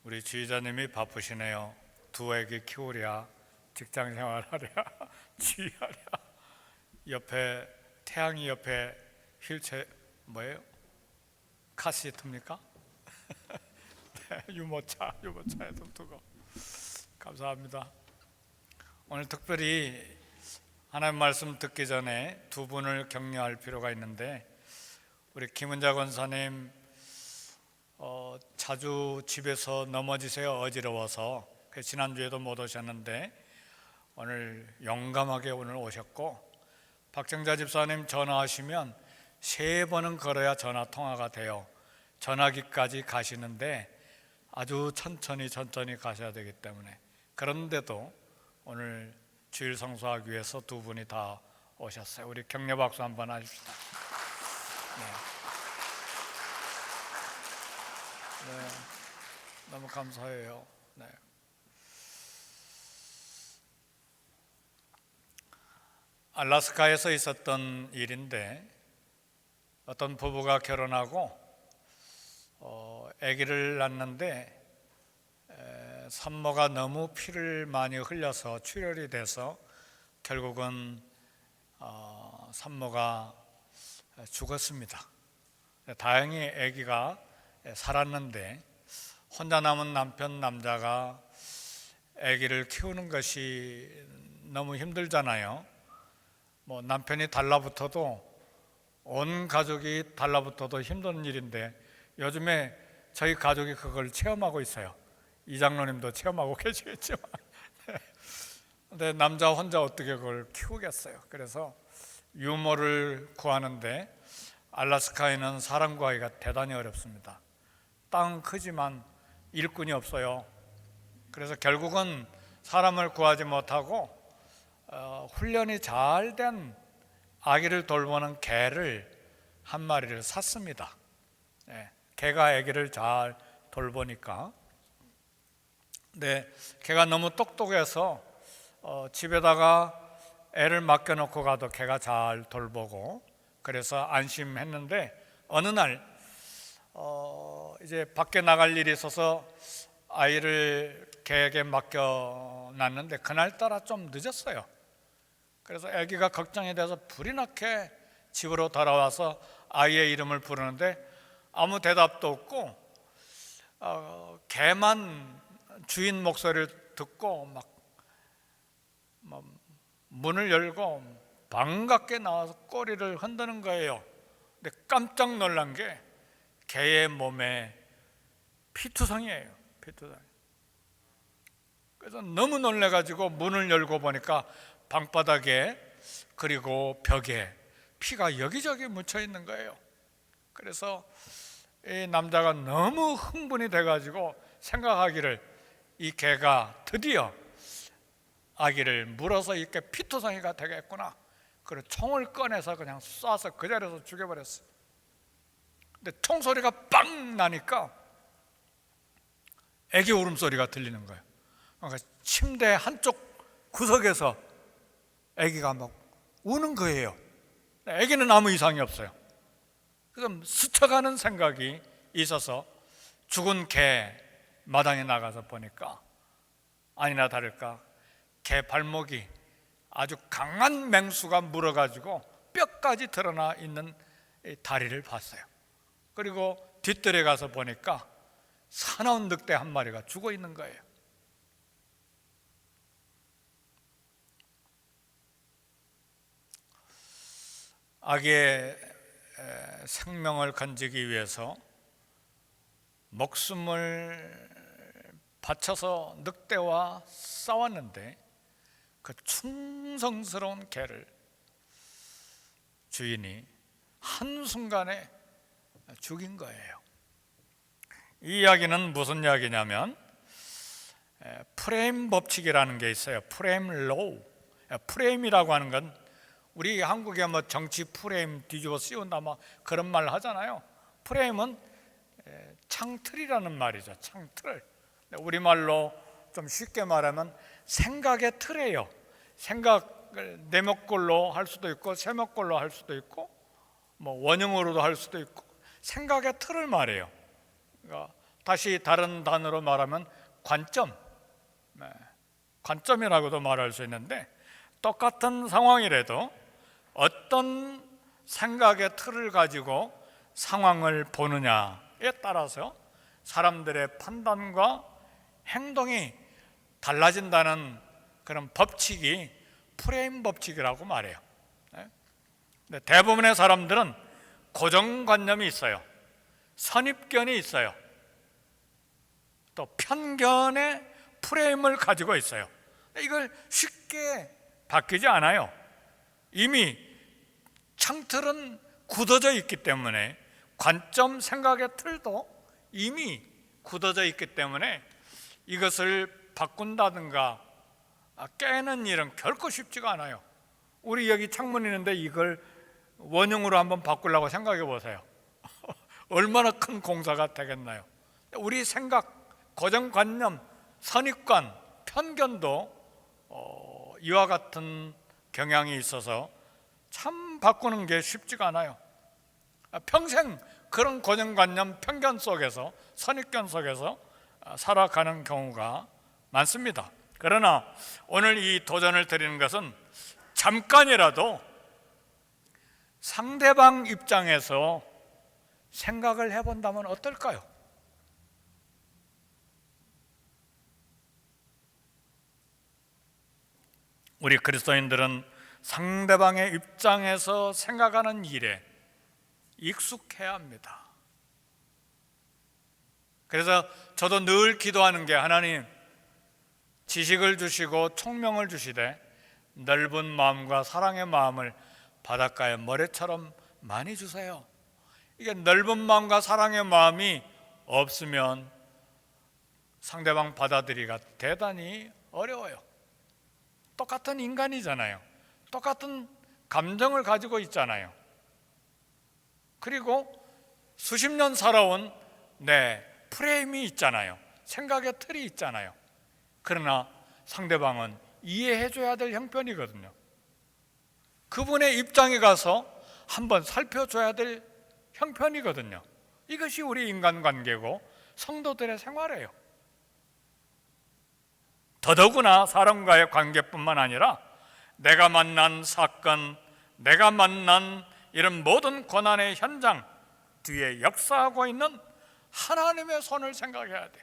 우리 지휘자님이 바쁘시네요. 두 애기 키우랴, 직장 생활하랴, 지휘하랴. 옆에 태양이 옆에 휠체어 뭐예요? 카시트입니까? 네, 유모차에 좀 두고 감사합니다. 오늘 특별히 하나님 말씀 듣기 전에 두 분을 격려할 필요가 있는데, 우리 김은자 권사님 자주 집에서 넘어지세요. 어지러워서. 지난주에도 못 오셨는데 오늘 용감하게 오늘 오셨고, 박정자 집사님 전화하시면 3번은 걸어야 전화 통화가 돼요. 전화기까지 가시는데 아주 천천히 가셔야 되기 때문에, 그런데도 오늘 주일 성수하기 위해서 두 분이 다 오셨어요. 우리 격려 박수 한번 하십시다. 네, 너무 감사해요. 네. 알래스카에서 있었던 일인데, 어떤 부부가 결혼하고 아기를 낳는데 산모가 너무 피를 많이 흘려서 출혈이 돼서 결국은 산모가 죽었습니다. 다행히 아기가 살았는데, 혼자 남은 남자가 아기를 키우는 것이 너무 힘들잖아요. 남편이 달라붙어도, 온 가족이 달라붙어도 힘든 일인데, 요즘에 저희 가족이 그걸 체험하고 있어요. 이 장로님도 체험하고 계시겠지만 근데 남자 혼자 어떻게 그걸 키우겠어요. 그래서 유모를 구하는데 알래스카에는 사람 구하기가 대단히 어렵습니다. 땅은 크지만 일꾼이 없어요. 그래서 결국은 사람을 구하지 못하고 훈련이 잘 된 아기를 돌보는 개를 한 마리를 샀습니다. 개가 아기를 잘 돌보니까. 근데 개가 너무 똑똑해서 집에다가 애를 맡겨놓고 가도 개가 잘 돌보고, 그래서 안심했는데, 어느 날 이제 밖에 나갈 일이 있어서 아이를 개에게 맡겨놨는데 그날따라 좀 늦었어요. 그래서 아기가 걱정이 돼서 불이 나게 집으로 돌아와서 아이의 이름을 부르는데 아무 대답도 없고, 개만 주인 목소리를 듣고 막 문을 열고 반갑게 나와서 꼬리를 흔드는 거예요. 근데 깜짝 놀란 게 개의 몸에 피투성이에요. 피투성. 그래서 너무 놀래가지고 문을 열고 보니까 방바닥에 그리고 벽에 피가 여기저기 묻혀 있는 거예요. 그래서 이 남자가 너무 흥분이 돼가지고 생각하기를, 이 개가 드디어 아기를 물어서 이렇게 피투성이가 되겠구나. 그래서 총을 꺼내서 그냥 쏴서 그 자리에서 죽여버렸어요. 근데 총소리가 빵 나니까 아기 울음소리가 들리는 거예요. 그러니까 침대 한쪽 구석에서 아기가 막 우는 거예요. 아기는 아무 이상이 없어요. 그래서 스쳐가는 생각이 있어서 죽은 개 마당에 나가서 보니까 아니나 다를까 개 발목이 아주 강한 맹수가 물어가지고 뼈까지 드러나 있는 다리를 봤어요. 그리고 뒷뜰에 가서 보니까 사나운 늑대 한 마리가 죽어 있는 거예요. 아기의 생명을 건지기 위해서 목숨을 바쳐서 늑대와 싸웠는데, 그 충성스러운 개를 주인이 한순간에 죽인 거예요. 이 이야기는 무슨 이야기냐면, 프레임 법칙이라는 게 있어요. 프레임 로우. 프레임이라고 하는 건 우리 한국에 정치 프레임 뒤집어 씌운다 그런 말 하잖아요. 프레임은 창틀이라는 말이죠. 창틀. 우리말로 좀 쉽게 말하면 생각의 틀이에요. 생각을 네모꼴로 할 수도 있고 세모꼴로 할 수도 있고 원형으로도 할 수도 있고 생각의 틀을 말해요. 그러니까 다시 다른 단어로 말하면 관점, 관점이라고도 말할 수 있는데, 똑같은 상황이라도 어떤 생각의 틀을 가지고 상황을 보느냐에 따라서 사람들의 판단과 행동이 달라진다는 그런 법칙이 프레임 법칙이라고 말해요. 대부분의 사람들은 고정관념이 있어요. 선입견이 있어요. 또 편견의 프레임을 가지고 있어요. 이걸 쉽게 바뀌지 않아요. 이미 창틀은 굳어져 있기 때문에, 관점, 생각의 틀도 이미 굳어져 있기 때문에 이것을 바꾼다든가 깨는 일은 결코 쉽지가 않아요. 우리 여기 창문 있는데 이걸 원형으로 한번 바꾸려고 생각해 보세요. 얼마나 큰 공사가 되겠나요? 우리 생각, 고정관념, 선입관, 편견도 이와 같은 경향이 있어서 참 바꾸는 게 쉽지가 않아요. 평생 그런 고정관념, 편견 속에서, 선입견 속에서 살아가는 경우가 많습니다. 그러나 오늘 이 도전을 드리는 것은 잠깐이라도 상대방 입장에서 생각을 해본다면 어떨까요? 우리 그리스도인들은 상대방의 입장에서 생각하는 일에 익숙해야 합니다. 그래서 저도 늘 기도하는 게, 하나님, 지식을 주시고 총명을 주시되 넓은 마음과 사랑의 마음을 바닷가의 모래처럼 많이 주세요. 이게 넓은 마음과 사랑의 마음이 없으면 상대방 받아들이기가 대단히 어려워요. 똑같은 인간이잖아요. 똑같은 감정을 가지고 있잖아요. 그리고 수십 년 살아온 내 프레임이 있잖아요. 생각의 틀이 있잖아요. 그러나 상대방은 이해해줘야 될 형편이거든요. 그분의 입장에 가서 한번 살펴줘야 될 형편이거든요. 이것이 우리 인간관계고 성도들의 생활이에요. 더더구나 사람과의 관계뿐만 아니라 내가 만난 사건, 내가 만난 이런 모든 고난의 현장 뒤에 역사하고 있는 하나님의 손을 생각해야 돼.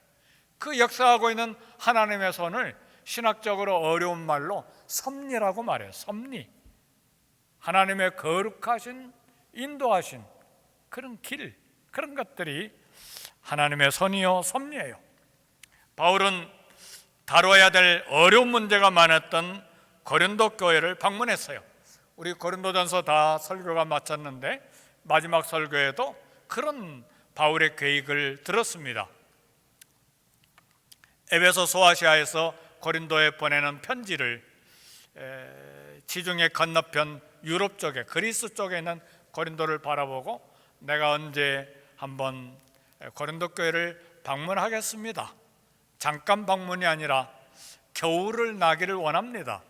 그 역사하고 있는 하나님의 손을 신학적으로 어려운 말로 섭리라고 말해요. 섭리. 하나님의 거룩하신, 인도하신 그런 길, 그런 것들이 하나님의 손이요 섭리예요. 바울은 다뤄야 될 어려운 문제가 많았던 고린도 교회를 방문했어요. 우리 고린도전서 다 설교가 마쳤는데 마지막 설교에도 그런 바울의 계획을 들었습니다. 에베소 소아시아에서 고린도에 보내는 편지를 지중해 건너편 유럽 쪽에, 그리스 쪽에 있는 고린도를 바라보고 내가 언제 한번 고린도 교회를 방문하겠습니다. 잠깐 방문이 아니라 겨울을 나기를 원합니다.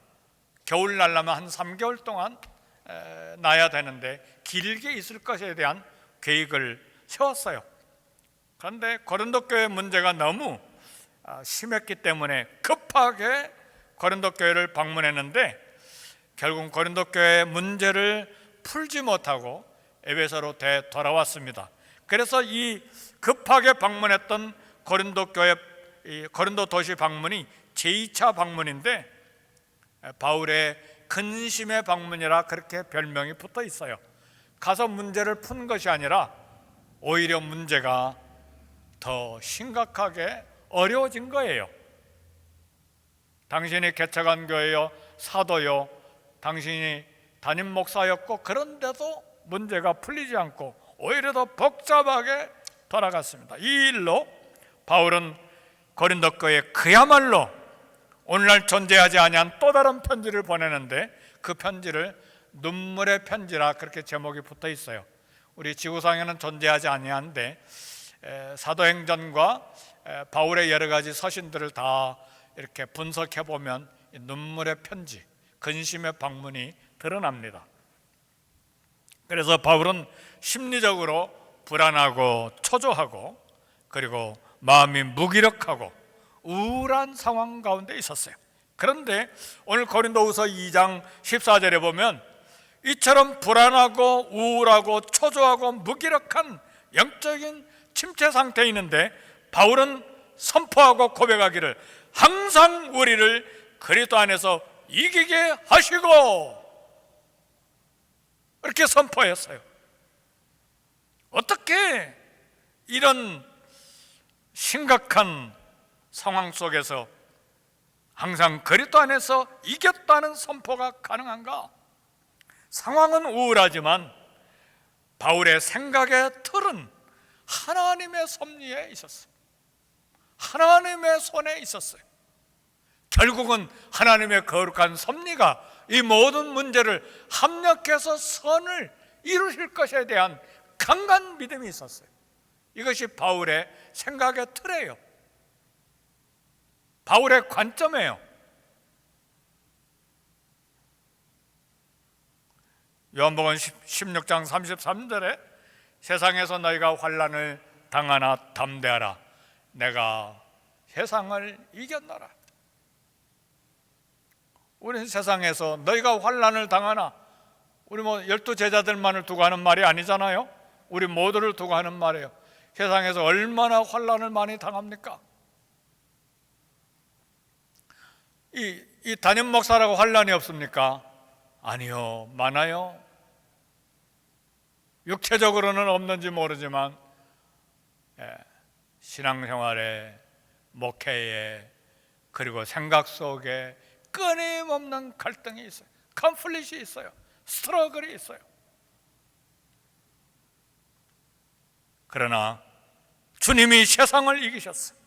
겨울 날려면 한 3개월 동안 나야 되는데 길게 있을 것에 대한 계획을 세웠어요. 그런데 고린도 교회 문제가 너무 심했기 때문에 급하게 고린도 교회를 방문했는데 결국 고린도 교회의 문제를 풀지 못하고 에베소로 되돌아왔습니다. 그래서 이 급하게 방문했던 고린도 교회, 고린도 도시 방문이 제2차 방문인데 바울의 근심의 방문이라 그렇게 별명이 붙어 있어요. 가서 문제를 푼 것이 아니라 오히려 문제가 더 심각하게 어려워진 거예요. 당신이 개척한 교회요, 사도요, 당신이 담임 목사였고 그런데도 문제가 풀리지 않고 오히려 더 복잡하게 돌아갔습니다. 이 일로 바울은 고린도 교회에 그야말로 오늘날 존재하지 아니한 또 다른 편지를 보내는데 그 편지를 눈물의 편지라 그렇게 제목이 붙어 있어요. 우리 지구상에는 존재하지 아니한데 사도행전과 바울의 여러 가지 서신들을 다 이렇게 분석해 보면 눈물의 편지, 근심의 방문이 드러납니다. 그래서 바울은 심리적으로 불안하고 초조하고 그리고 마음이 무기력하고 우울한 상황 가운데 있었어요. 그런데 오늘 고린도후서 2장 14절에 보면 이처럼 불안하고 우울하고 초조하고 무기력한 영적인 침체 상태에 있는데 바울은 선포하고 고백하기를 항상 우리를 그리스도 안에서 이기게 하시고, 이렇게 선포했어요. 어떻게 이런 심각한 상황 속에서 항상 그리스도 안에서 이겼다는 선포가 가능한가? 상황은 우울하지만 바울의 생각의 틀은 하나님의 섭리에 있었어요. 하나님의 손에 있었어요. 결국은 하나님의 거룩한 섭리가 이 모든 문제를 합력해서 선을 이루실 것에 대한 강한 믿음이 있었어요. 이것이 바울의 생각의 틀이에요. 바울의 관점이에요. 요한복음 16장 33절에 세상에서 너희가 환난을 당하나 담대하라, 내가 세상을 이겼노라. 우리는 세상에서 너희가 환난을 당하나, 우리 12 제자들만을 두고 하는 말이 아니잖아요. 우리 모두를 두고 하는 말이에요. 세상에서 얼마나 환난을 많이 당합니까? 이 담임 목사라고 환난이 없습니까? 아니요, 많아요. 육체적으로는 없는지 모르지만 신앙생활에, 목회에, 그리고 생각 속에 끊임없는 갈등이 있어요. 컨플릿이 있어요. 스트러글이 있어요. 그러나 주님이 세상을 이기셨어요.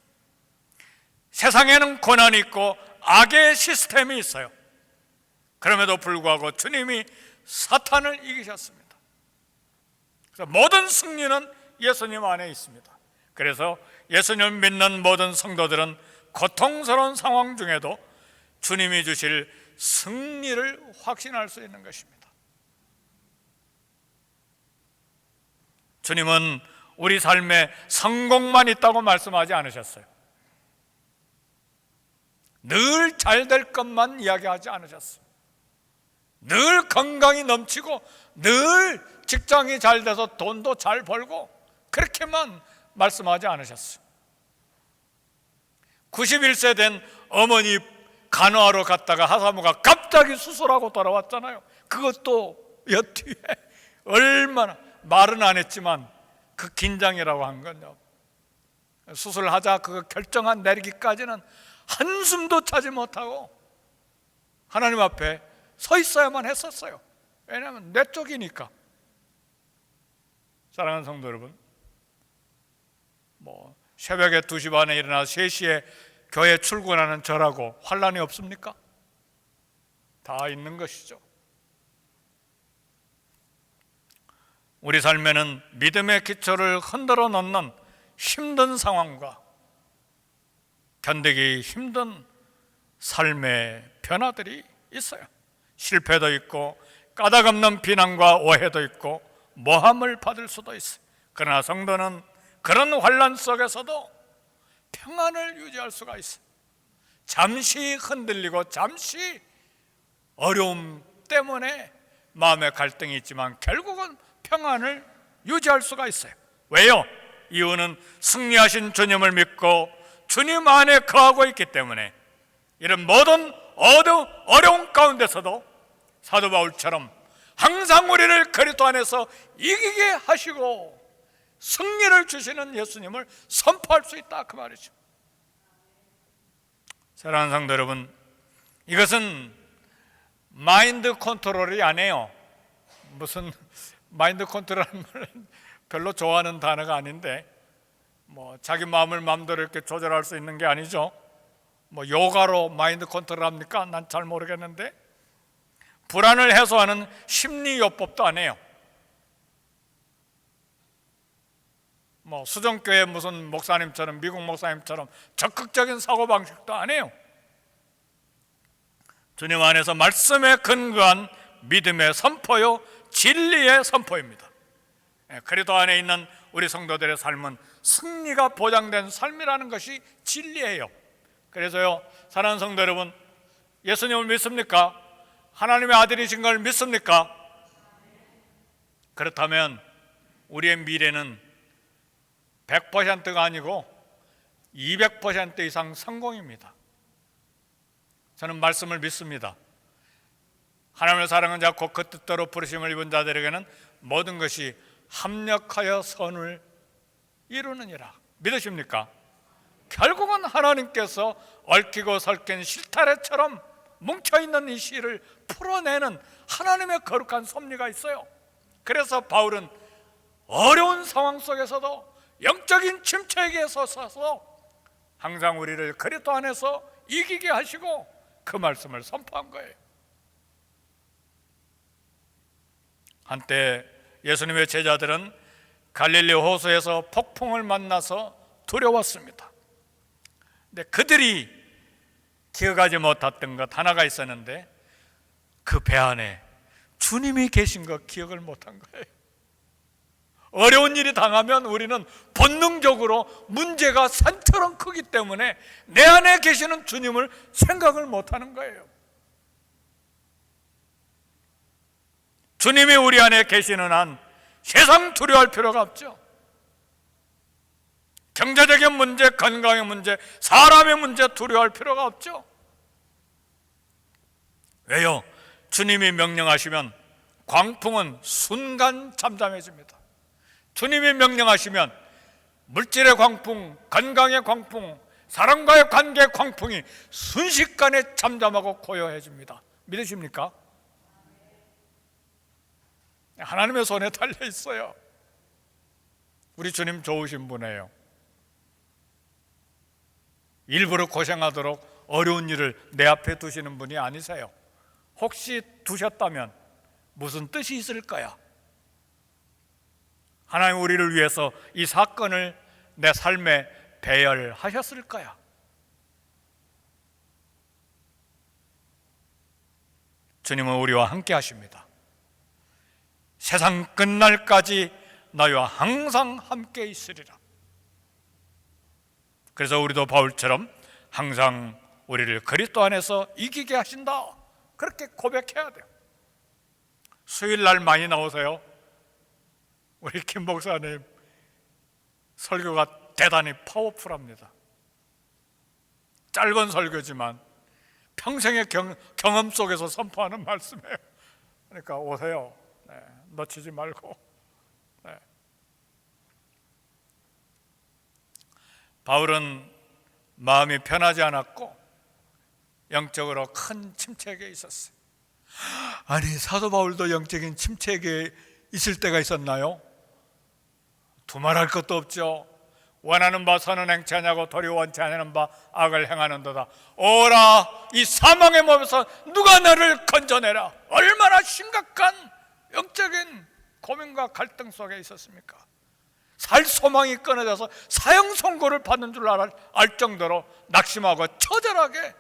세상에는 고난이 있고 악의 시스템이 있어요. 그럼에도 불구하고 주님이 사탄을 이기셨습니다. 그래서 모든 승리는 예수님 안에 있습니다. 그래서 예수님을 믿는 모든 성도들은 고통스러운 상황 중에도 주님이 주실 승리를 확신할 수 있는 것입니다. 주님은 우리 삶에 성공만 있다고 말씀하지 않으셨어요. 늘 잘 될 것만 이야기하지 않으셨어요. 늘 건강이 넘치고 늘 직장이 잘 돼서 돈도 잘 벌고 그렇게만 말씀하지 않으셨어요. 91세 된 어머니 간호하러 갔다가 하사모가 갑자기 수술하고 돌아왔잖아요. 그것도 뒤에 얼마나, 말은 안 했지만 그 긴장이라고 한 건요, 수술하자 그거 결정한 내리기까지는 한숨도 차지 못하고 하나님 앞에 서 있어야만 했었어요. 왜냐하면 내 쪽이니까. 사랑하는 성도 여러분, 새벽에 2시 반에 일어나 3시에 교회 출근하는 저라고 환난이 없습니까? 다 있는 것이죠. 우리 삶에는 믿음의 기초를 흔들어 놓는 힘든 상황과 견디기 힘든 삶의 변화들이 있어요. 실패도 있고 까닭 없는 비난과 오해도 있고 모함을 받을 수도 있어요. 그러나 성도는 그런 환난 속에서도 평안을 유지할 수가 있어요. 잠시 흔들리고 잠시 어려움 때문에 마음의 갈등이 있지만 결국은 평안을 유지할 수가 있어요. 왜요? 이유는 승리하신 주님을 믿고 주님 안에 거하고 있기 때문에 이런 모든 어려운 가운데서도 사도 바울처럼 항상 우리를 그리스도 안에서 이기게 하시고 승리를 주시는 예수님을 선포할 수 있다, 그 말이죠. 사랑하는 성도 여러분, 이것은 마인드 컨트롤이 아니에요. 무슨 마인드 컨트롤하는 말은 별로 좋아하는 단어가 아닌데 자기 마음을 마음대로 이렇게 조절할 수 있는 게 아니죠. 요가로 마인드 컨트롤 합니까? 난 잘 모르겠는데 불안을 해소하는 심리요법도 아니에요. 수정교회 무슨 목사님처럼, 미국 목사님처럼 적극적인 사고방식도 아니에요. 주님 안에서 말씀에 근거한 믿음의 선포요, 진리의 선포입니다. 그리스도 안에 있는 우리 성도들의 삶은 승리가 보장된 삶이라는 것이 진리예요. 그래서요, 사랑하는 성도 여러분, 예수님을 믿습니까? 하나님의 아들이신 걸 믿습니까? 그렇다면 우리의 미래는 100%가 아니고 200% 이상 성공입니다. 저는 말씀을 믿습니다. 하나님의 사랑은 자 곧 그 뜻대로 부르심을 입은 자들에게는 모든 것이 합력하여 선을 이루느니라. 믿으십니까? 결국은 하나님께서 얽히고 설킨 실타래처럼 뭉쳐있는 이 씨를 풀어내는 하나님의 거룩한 섭리가 있어요. 그래서 바울은 어려운 상황 속에서도 영적인 침체에게 서서 항상 우리를 그리스도 안에서 이기게 하시고 그 말씀을 선포한 거예요. 한때 예수님의 제자들은 갈릴리 호수에서 폭풍을 만나서 두려웠습니다. 근데 그들이 기억하지 못했던 것 하나가 있었는데 그 배 안에 주님이 계신 것 기억을 못한 거예요. 어려운 일이 당하면 우리는 본능적으로 문제가 산처럼 크기 때문에 내 안에 계시는 주님을 생각을 못하는 거예요. 주님이 우리 안에 계시는 한 세상 두려워할 필요가 없죠. 경제적인 문제, 건강의 문제, 사람의 문제 두려워할 필요가 없죠. 왜요? 주님이 명령하시면 광풍은 순간 잠잠해집니다. 주님이 명령하시면 물질의 광풍, 건강의 광풍, 사람과의 관계의 광풍이 순식간에 잠잠하고 고요해집니다. 믿으십니까? 하나님의 손에 달려 있어요. 우리 주님 좋으신 분이에요. 일부러 고생하도록 어려운 일을 내 앞에 두시는 분이 아니세요. 혹시 두셨다면 무슨 뜻이 있을 거야? 하나님 우리를 위해서 이 사건을 내 삶에 배열하셨을 거야. 주님은 우리와 함께 하십니다. 세상 끝날까지 너희와 항상 함께 있으리라. 그래서 우리도 바울처럼 항상 우리를 그리스도 안에서 이기게 하신다, 그렇게 고백해야 돼요. 수요일날 많이 나오세요. 우리 김 목사님 설교가 대단히 파워풀합니다. 짧은 설교지만 평생의 경험 속에서 선포하는 말씀이에요. 그러니까 오세요. 네, 놓치지 말고. 네. 바울은 마음이 편하지 않았고 영적으로 큰 침체기에 있었어요. 아니, 사도 바울도 영적인 침체기에 있을 때가 있었나요? 두말할 것도 없죠. 원하는 바 선은 행치 아니하고 도리어 원치 않는 바 악을 행하는도다. 오라, 이 사망의 몸에서 누가 너를 건져내라. 얼마나 심각한 영적인 고민과 갈등 속에 있었습니까? 살 소망이 끊어져서 사형 선고를 받는 줄 알 정도로 낙심하고 처절하게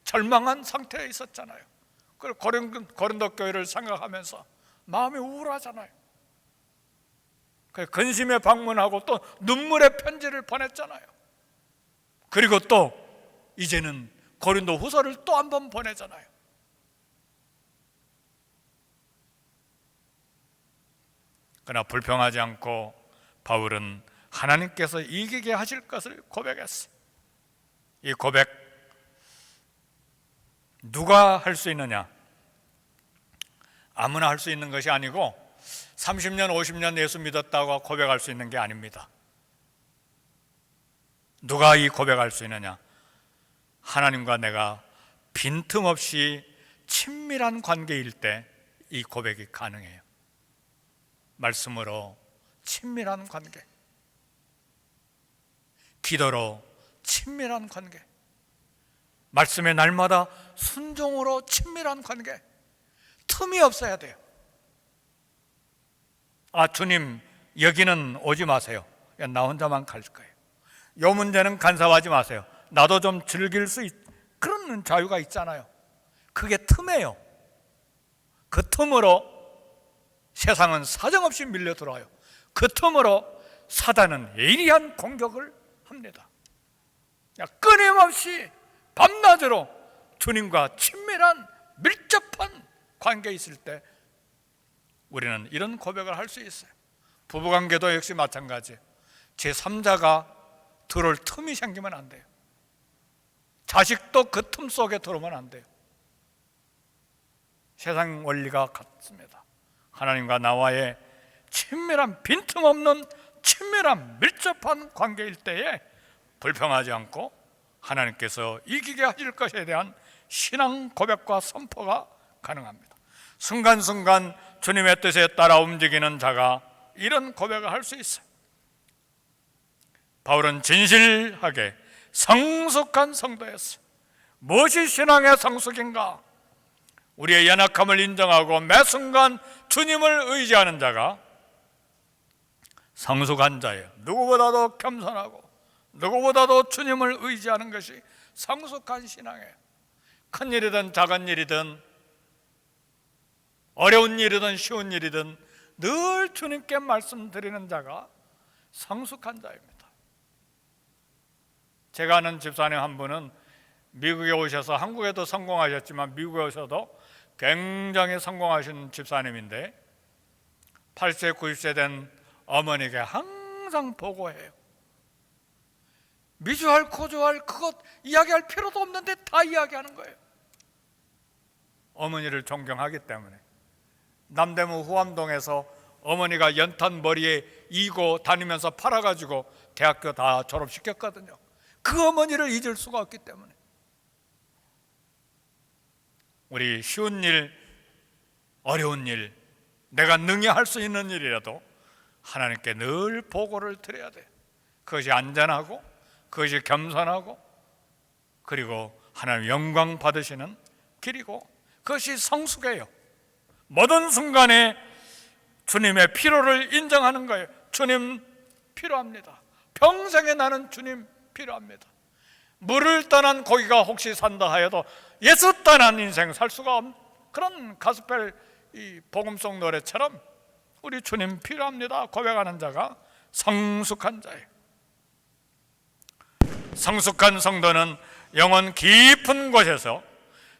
절망한 상태에 있었잖아요. 그리고 고린도 교회를 생각하면서 마음이 우울하잖아요. 근심에 방문하고 또 눈물의 편지를 보냈잖아요. 그리고 또 이제는 고린도 후서를 또 한 번 보내잖아요. 그러나 불평하지 않고 바울은 하나님께서 이기게 하실 것을 고백했어요. 이 고백 누가 할 수 있느냐? 아무나 할 수 있는 것이 아니고 30년, 50년 예수 믿었다고 고백할 수 있는 게 아닙니다. 누가 이 고백할 수 있느냐? 하나님과 내가 빈틈없이 친밀한 관계일 때 이 고백이 가능해요. 말씀으로 친밀한 관계, 기도로 친밀한 관계, 말씀의 날마다 순종으로 친밀한 관계, 틈이 없어야 돼요. 아, 주님 여기는 오지 마세요. 나 혼자만 갈 거예요. 이 문제는 간섭하지 마세요. 나도 좀 즐길 수 그런 자유가 있잖아요. 그게 틈이에요. 그 틈으로 세상은 사정없이 밀려 들어와요. 그 틈으로 사단은 예리한 공격을 합니다. 끊임없이 밤낮으로 주님과 친밀한 밀접한 관계에 있을 때 우리는 이런 고백을 할 수 있어요. 부부관계도 역시 마찬가지예요. 제3자가 들어올 틈이 생기면 안 돼요. 자식도 그 틈 속에 들어오면 안 돼요. 세상 원리가 같습니다. 하나님과 나와의 친밀한, 빈틈없는 친밀한 밀접한 관계일 때에 불평하지 않고 하나님께서 이기게 하실 것에 대한 신앙 고백과 선포가 가능합니다. 순간순간 주님의 뜻에 따라 움직이는 자가 이런 고백을 할 수 있어요. 바울은 진실하게 성숙한 성도였어요. 무엇이 신앙의 성숙인가? 우리의 연약함을 인정하고 매 순간 주님을 의지하는 자가 성숙한 자예요. 누구보다도 겸손하고 누구보다도 주님을 의지하는 것이 성숙한 신앙이에요. 큰 일이든 작은 일이든 어려운 일이든 쉬운 일이든 늘 주님께 말씀드리는 자가 성숙한 자입니다. 제가 아는 집사님 한 분은 미국에 오셔서, 한국에도 성공하셨지만 미국에 오셔도 굉장히 성공하신 집사님인데 8세, 90세 된 어머니에게 항상 보고해요. 미주알, 고주알 그것 이야기할 필요도 없는데 다 이야기하는 거예요. 어머니를 존경하기 때문에. 남대문 후암동에서 어머니가 연탄 머리에 이고 다니면서 팔아가지고 대학교 다 졸업시켰거든요. 그 어머니를 잊을 수가 없기 때문에. 우리 쉬운 일, 어려운 일, 내가 능히 할 수 있는 일이라도 하나님께 늘 보고를 드려야 돼요. 그것이 안전하고 그것이 겸손하고 그리고 하나님 영광 받으시는 길이고 그것이 성숙이에요. 모든 순간에 주님의 필요를 인정하는 거예요. 주님 필요합니다. 평생에 나는 주님 필요합니다. 물을 떠난 고기가 혹시 산다 하여도 예수 떠난 인생 살 수가 없는 그런 가스펠 이 복음송 노래처럼 우리 주님 필요합니다 고백하는 자가 성숙한 자예요. 성숙한 성도는 영혼 깊은 곳에서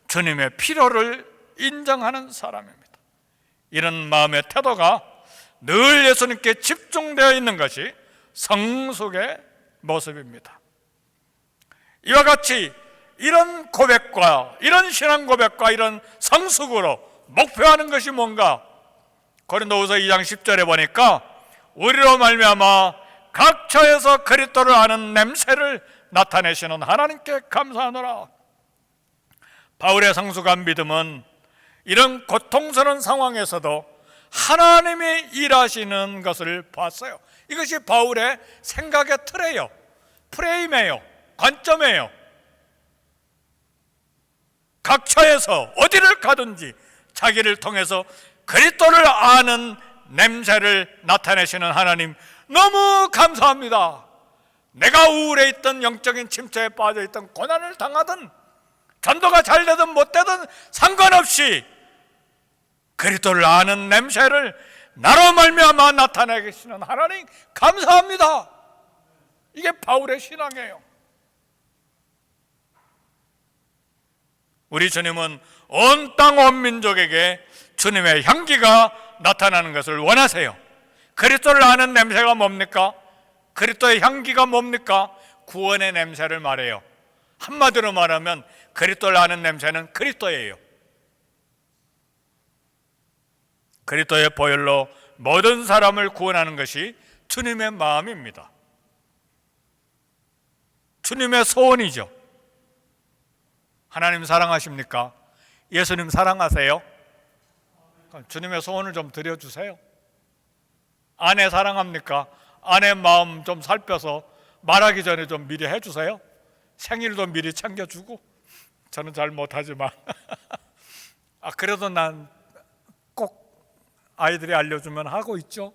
주님의 필요를 인정하는 사람입니다. 이런 마음의 태도가 늘 예수님께 집중되어 있는 것이 성숙의 모습입니다. 이와 같이 이런 고백과 이런 신앙 고백과 이런 성숙으로 목표하는 것이 뭔가? 고린도후서 2장 10절에 보니까 우리로 말미암아 각 처에서 그리스도를 아는 냄새를 나타내시는 하나님께 감사하노라. 바울의 성숙한 믿음은 이런 고통스러운 상황에서도 하나님이 일하시는 것을 봤어요. 이것이 바울의 생각의 틀이에요. 프레임이에요. 관점이에요. 각 처에서 어디를 가든지 자기를 통해서 그리스도를 아는 냄새를 나타내시는 하나님 너무 감사합니다. 내가 우울해 있던 영적인 침체에 빠져 있던 고난을 당하든 전도가 잘 되든 못 되든 상관없이 그리스도를 아는 냄새를 나로 말미암아 나타내시는 하나님 감사합니다. 이게 바울의 신앙이에요. 우리 주님은 온 땅 온 민족에게 주님의 향기가 나타나는 것을 원하세요. 그리스도를 아는 냄새가 뭡니까? 그리스도의 향기가 뭡니까? 구원의 냄새를 말해요. 한마디로 말하면 그리스도를 아는 냄새는 그리스도예요. 그리스도의 보혈로 모든 사람을 구원하는 것이 주님의 마음입니다. 주님의 소원이죠. 하나님 사랑하십니까? 예수님 사랑하세요? 주님의 소원을 좀 드려주세요. 아내 사랑합니까? 아내 마음 좀 살펴서 말하기 전에 좀 미리 해주세요. 생일도 미리 챙겨주고. 저는 잘 못하지만 그래도 난 꼭 아이들이 알려주면 하고 있죠.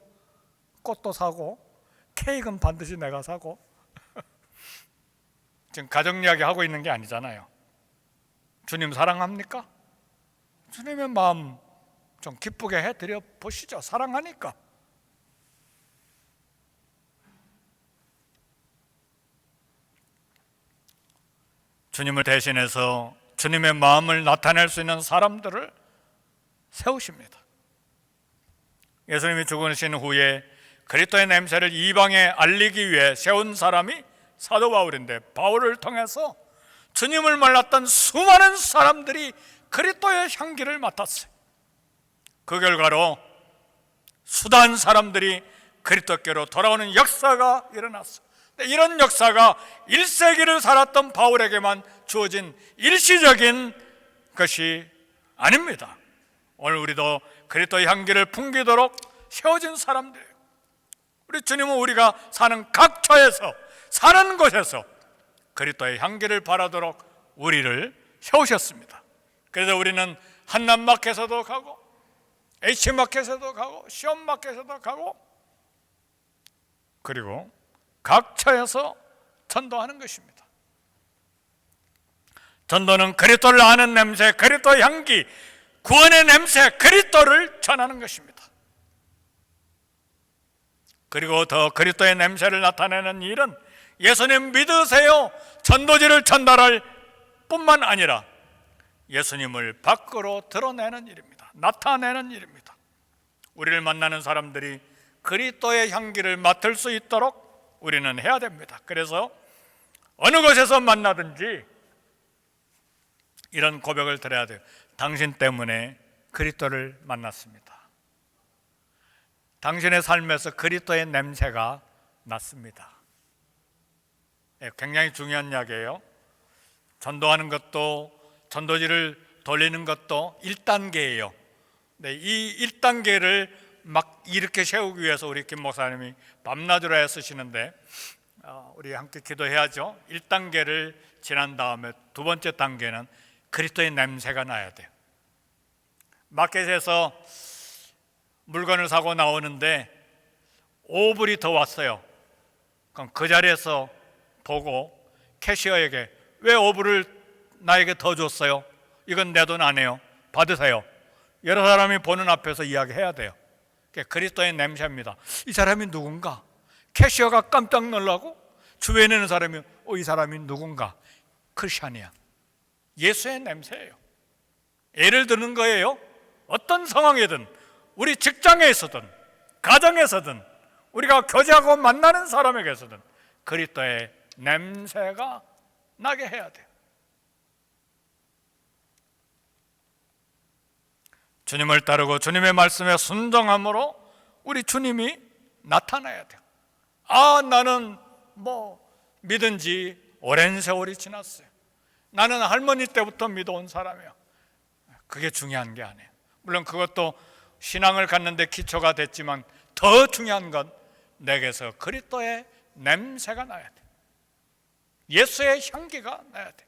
꽃도 사고 케이크는 반드시 내가 사고. 지금 가정 이야기 하고 있는 게 아니잖아요. 주님 사랑합니까? 주님의 마음 좀 기쁘게 해드려 보시죠. 사랑하니까. 주님을 대신해서 주님의 마음을 나타낼 수 있는 사람들을 세우십니다. 예수님이 죽으신 후에 그리스도의 냄새를 이방에 알리기 위해 세운 사람이 사도 바울인데, 바울을 통해서 주님을 만났던 수많은 사람들이 그리스도의 향기를 맡았어요. 그 결과로 수단 사람들이 그리스도께로 돌아오는 역사가 일어났어요. 이런 역사가 1세기를 살았던 바울에게만 주어진 일시적인 것이 아닙니다. 오늘 우리도 그리스도의 향기를 풍기도록 세워진 사람들, 우리 주님은 우리가 사는 각 처에서, 사는 곳에서 그리스도의 향기를 바라도록 우리를 세우셨습니다. 그래서 우리는 한남마켓에도 가고 H마켓에도 가고 시험마켓에도 가고, 그리고 각 처에서 전도하는 것입니다. 전도는 그리스도를 아는 냄새, 그리스도의 향기, 구원의 냄새, 그리스도를 전하는 것입니다. 그리고 더 그리스도의 냄새를 나타내는 일은 예수님 믿으세요 전도지를 전달할 뿐만 아니라 예수님을 밖으로 드러내는 일입니다. 나타내는 일입니다. 우리를 만나는 사람들이 그리스도의 향기를 맡을 수 있도록 우리는 해야 됩니다. 그래서 어느 곳에서 만나든지 이런 고백을 드려야 돼요. 당신 때문에 그리스도를 만났습니다. 당신의 삶에서 그리스도의 냄새가 났습니다. 굉장히 중요한 이야기예요. 전도하는 것도, 전도지를 돌리는 것도 1단계예요. 이 1단계를 막 이렇게 세우기 위해서 우리 김 목사님이 밤낮으로 애쓰시는데, 우리 함께 기도해야죠. 1단계를 지난 다음에 두 번째 단계는 그리스도의 냄새가 나야 돼요. 마켓에서 물건을 사고 나오는데 5불이 더 왔어요. 그럼 그 자리에서 보고 캐시어에게, 왜 5불을 나에게 더 줬어요? 이건 내 돈 아니에요. 받으세요. 여러 사람이 보는 앞에서 이야기해야 돼요. 그게 그리스도의 냄새입니다. 이 사람이 누군가? 캐시어가 깜짝 놀라고 주위에 있는 사람이 이 사람이 누군가? 크리스찬이야. 예수의 냄새예요. 예를 드는 거예요. 어떤 상황이든, 우리 직장에서든 가정에서든 우리가 교제하고 만나는 사람에게서든 그리스도의 냄새가 나게 해야 돼요. 주님을 따르고 주님의 말씀에 순종함으로 우리 주님이 나타나야 돼요. 나는 믿은 지 오랜 세월이 지났어요. 나는 할머니 때부터 믿어온 사람이에요. 그게 중요한 게 아니에요. 물론 그것도 신앙을 갖는데 기초가 됐지만 더 중요한 건 내게서 그리스도의 냄새가 나야 돼. 예수의 향기가 나야 돼.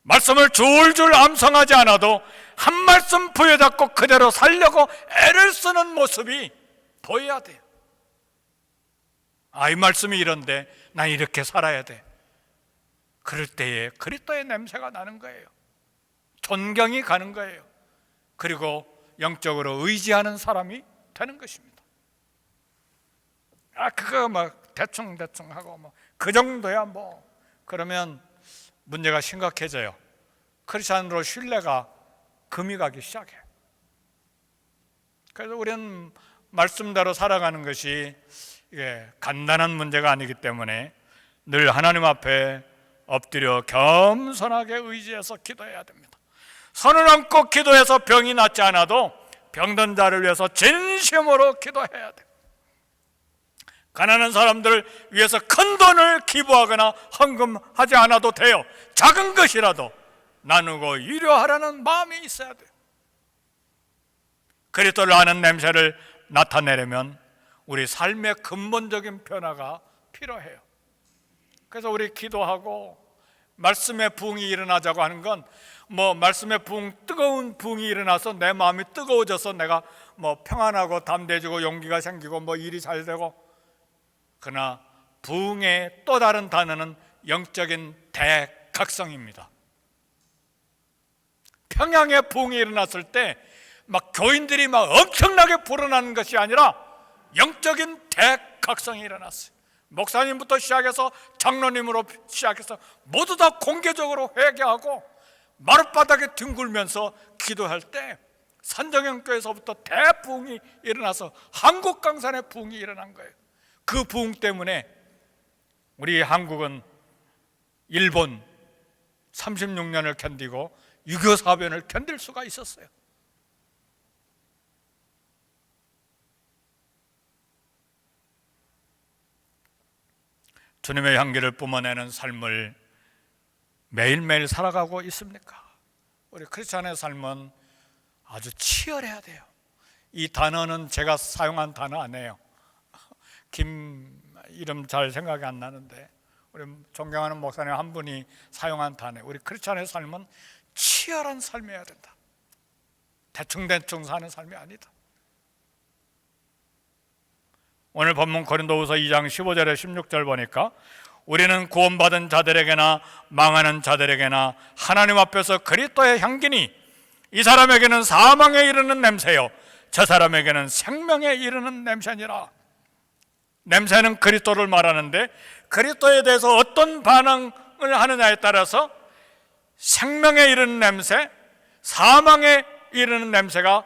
말씀을 줄줄 암송하지 않아도 한 말씀 부여잡고 그대로 살려고 애를 쓰는 모습이 보여야 돼요. 이 말씀이 이런데 난 이렇게 살아야 돼. 그럴 때에 그리스도의 냄새가 나는 거예요. 존경이 가는 거예요. 그리고 영적으로 의지하는 사람이 되는 것입니다. 그거 대충 하고 그 정도야 그러면 문제가 심각해져요. 크리스찬으로 신뢰가 금이 가기 시작해요. 그래서 우리는 말씀대로 살아가는 것이 이게 간단한 문제가 아니기 때문에 늘 하나님 앞에 엎드려 겸손하게 의지해서 기도해야 됩니다. 손을 얹고 기도해서 병이 낫지 않아도 병든 자를 위해서 진심으로 기도해야 돼요. 가난한 사람들을 위해서 큰 돈을 기부하거나 헌금하지 않아도 돼요. 작은 것이라도 나누고 위로하라는 마음이 있어야 돼요. 그리스도를 아는 냄새를 나타내려면 우리 삶의 근본적인 변화가 필요해요. 그래서 우리 기도하고 말씀의 부흥이 일어나자고 하는 건 말씀의 부흥, 뜨거운 부흥이 일어나서 내 마음이 뜨거워져서 내가 평안하고 담대해지고 용기가 생기고 일이 잘 되고, 그러나 부흥의 또 다른 단어는 영적인 대각성입니다. 평양에 부흥이 일어났을 때 막 교인들이 막 엄청나게 불어나는 것이 아니라 영적인 대각성이 일어났어요. 목사님부터 시작해서 장로님으로 시작해서 모두 다 공개적으로 회개하고 마룻바닥에 뒹굴면서 기도할 때 산정형교에서부터 대부흥이 일어나서 한국 강산의 부흥이 일어난 거예요. 그 부흥 때문에 우리 한국은 일본 36년을 견디고 유교 사변을 견딜 수가 있었어요. 주님의 향기를 뿜어내는 삶을 매일매일 살아가고 있습니까? 우리 크리스찬의 삶은 아주 치열해야 돼요. 이 단어는 제가 사용한 단어 아니에요. 김 이름 잘 생각이 안 나는데 우리 존경하는 목사님 한 분이 사용한 단어예요. 우리 크리스찬의 삶은 치열한 삶이어야 된다. 대충대충 사는 삶이 아니다. 오늘 본문 고린도후서 2장 15절에 16절 보니까 우리는 구원받은 자들에게나 망하는 자들에게나 하나님 앞에서 그리스도의 향기니 이 사람에게는 사망에 이르는 냄새요 저 사람에게는 생명에 이르는 냄새니라. 냄새는 그리스도를 말하는데 그리스도에 대해서 어떤 반응을 하느냐에 따라서 생명에 이르는 냄새, 사망에 이르는 냄새가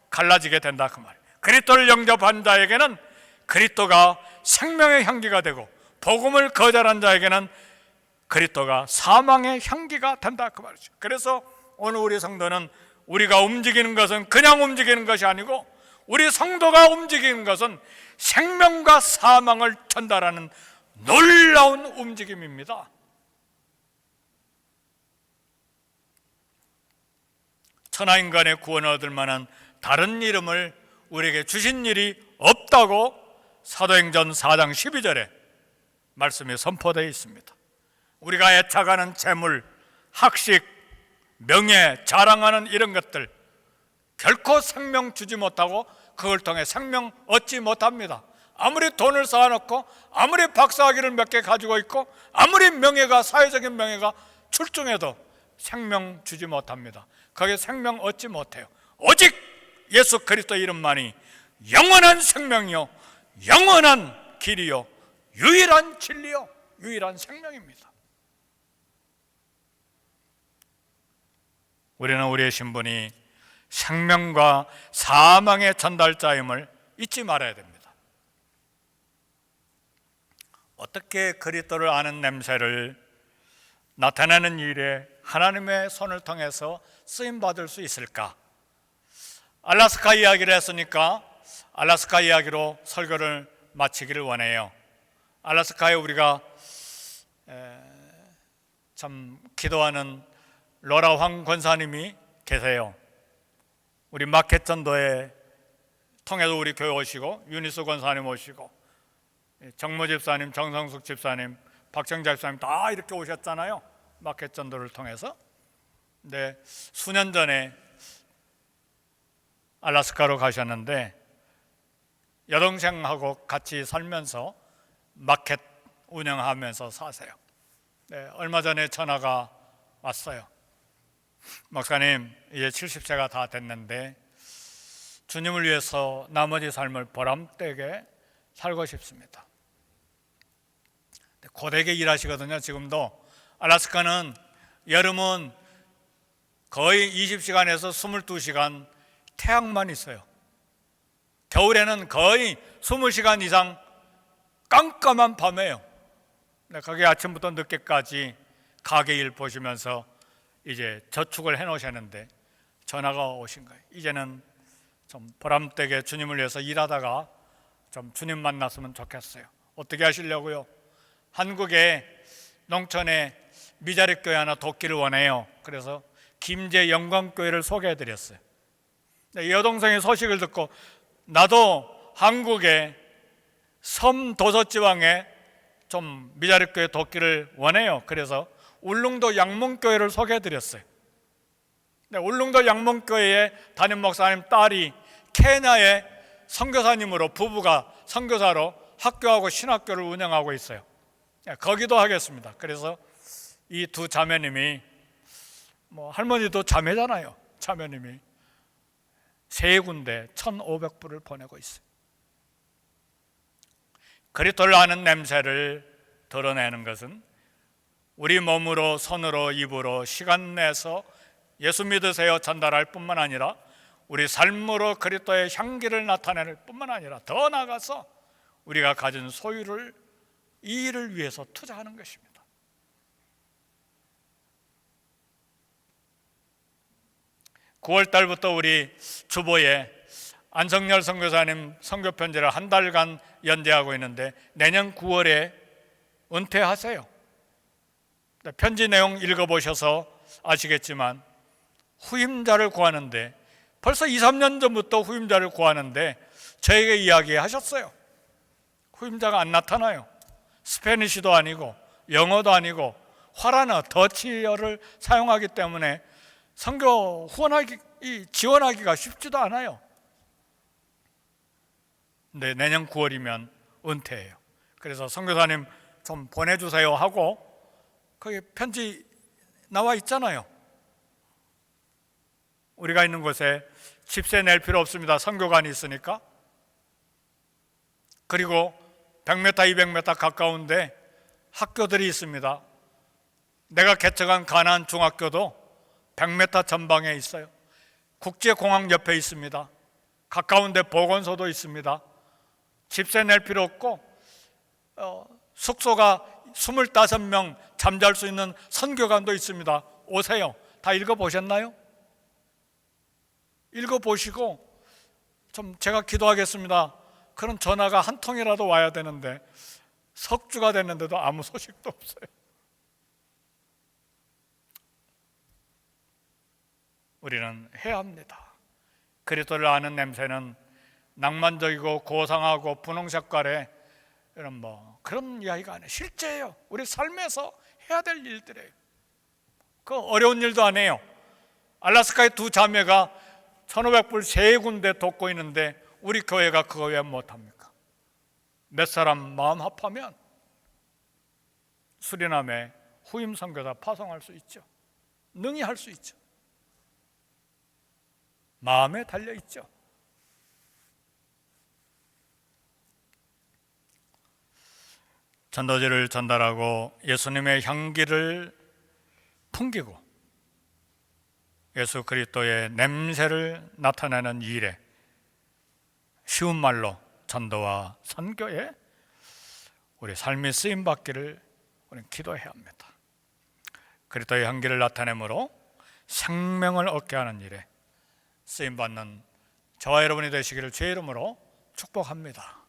갈라지게 된다 그 말이에요. 그리스도를 영접한 자에게는 그리스도가 생명의 향기가 되고 복음을 거절한 자에게는 그리스도가 사망의 향기가 된다 그 말이죠. 그래서 오늘 우리 성도는 우리가 움직이는 것은 그냥 움직이는 것이 아니고 우리 성도가 움직이는 것은 생명과 사망을 전달하는 놀라운 움직임입니다. 천하인간의 구원을 얻을 만한 다른 이름을 우리에게 주신 일이 없다고 사도행전 4장 12절에 말씀이 선포되어 있습니다. 우리가 애착하는 재물, 학식, 명예, 자랑하는 이런 것들 결코 생명 주지 못하고 그걸 통해 생명 얻지 못합니다. 아무리 돈을 쌓아놓고 아무리 박사학위를 몇 개 가지고 있고 아무리 명예가 사회적인 명예가 출중해도 생명 주지 못합니다. 거기에 생명 얻지 못해요. 오직 예수 그리스도 이름만이 영원한 생명이요 영원한 길이요 유일한 진리요 유일한 생명입니다. 우리는 우리의 신분이 생명과 사망의 전달자임을 잊지 말아야 됩니다. 어떻게 그리스도를 아는 냄새를 나타내는 일에 하나님의 손을 통해서 쓰임받을 수 있을까? 알라스카 이야기를 했으니까 알라스카 이야기로 설교를 마치기를 원해요. 알라스카에 우리가 참 기도하는 로라 황 권사님이 계세요. 우리 마켓 전도에 통해서 우리 교회 오시고 유니스 권사님 오시고 정모 집사님, 정성숙 집사님, 박정자 집사님 다 이렇게 오셨잖아요. 마켓 전도를 통해서. 근데 수년 전에 알라스카로 가셨는데 여동생하고 같이 살면서 마켓 운영하면서 사세요. 네, 얼마 전에 전화가 왔어요. 목사님, 이제 70세가 다 됐는데 주님을 위해서 나머지 삶을 보람되게 살고 싶습니다. 고되게 일하시거든요. 지금도 알라스카는 여름은 거의 20시간에서 22시간 태양만 있어요. 겨울에는 거의 20시간 이상 깜깜한 밤이에요. 거기 아침부터 늦게까지 가게 일 보시면서 이제 저축을 해놓으셨는데 전화가 오신 거예요. 이제는 좀 보람되게 주님을 위해서 일하다가 좀 주님 만났으면 좋겠어요. 어떻게 하시려고요? 한국에 농촌에 미자립교회 하나 돕기를 원해요. 그래서 김제 영광교회를 소개해드렸어요. 여동생의 소식을 듣고 나도 한국의 섬 도서지방에 좀 미자립교회 돕기를 원해요. 그래서 울릉도 양문교회를 소개해드렸어요. 울릉도 양문교회의 담임 목사님 딸이 케냐의 선교사님으로 부부가 선교사로 학교하고 신학교를 운영하고 있어요. 거기도 하겠습니다. 그래서 이 두 자매님이 할머니도 자매잖아요. 자매님이 3군데 1,500불을 보내고 있어요. 그리스도를 아는 냄새를 드러내는 것은 우리 몸으로, 손으로, 입으로 시간 내서 예수 믿으세요 전달할 뿐만 아니라 우리 삶으로 그리스도의 향기를 나타낼 뿐만 아니라 더 나아가서 우리가 가진 소유를 이 일을 위해서 투자하는 것입니다. 9월 달부터 우리 주보에 안성열 선교사님 선교 편지를 한 달간 연재하고 있는데 내년 9월에 은퇴하세요. 편지 내용 읽어보셔서 아시겠지만 후임자를 구하는데 벌써 2, 3년 전부터 후임자를 구하는데 저에게 이야기하셨어요. 후임자가 안 나타나요. 스페니쉬도 아니고 영어도 아니고 화라나 더치어를 사용하기 때문에 선교 지원하기가 쉽지도 않아요. 근데 내년 9월이면 은퇴해요. 그래서 선교사님 좀 보내주세요 하고 거기 편지 나와 있잖아요. 우리가 있는 곳에 집세 낼 필요 없습니다. 선교관이 있으니까. 그리고 100m, 200m 가까운데 학교들이 있습니다. 내가 개척한 가나안 중학교도 100m 전방에 있어요. 국제공항 옆에 있습니다. 가까운데 보건소도 있습니다. 집세 낼 필요 없고 숙소가 25명 잠잘 수 있는 선교관도 있습니다. 오세요. 다 읽어보셨나요? 읽어보시고 좀 제가 기도하겠습니다. 그런 전화가 한 통이라도 와야 되는데 석 주가 됐는데도 아무 소식도 없어요. 우리는 해야 합니다. 그리스도를 아는 냄새는 낭만적이고 고상하고 분홍 색깔의 이런 그런 이야기가 아니에요. 실제예요. 우리 삶에서 해야 될 일들이에요. 그 어려운 일도 아니에요. 알라스카의 두 자매가 1,500불 3군데 돕고 있는데 우리 교회가 그거 왜 못합니까? 몇 사람 마음 합하면 수리남에 후임 선교사 파송할 수 있죠. 능히 할 수 있죠. 마음에 달려 있죠. 전도지를 전달하고 예수님의 향기를 풍기고 예수 그리스도의 냄새를 나타내는 일에 쉬운 말로 전도와 선교에 우리 삶이 쓰임받기를 우리는 기도해야 합니다. 그리스도의 향기를 나타내므로 생명을 얻게 하는 일에 쓰임받는 저와 여러분이 되시기를 주의 이름으로 축복합니다.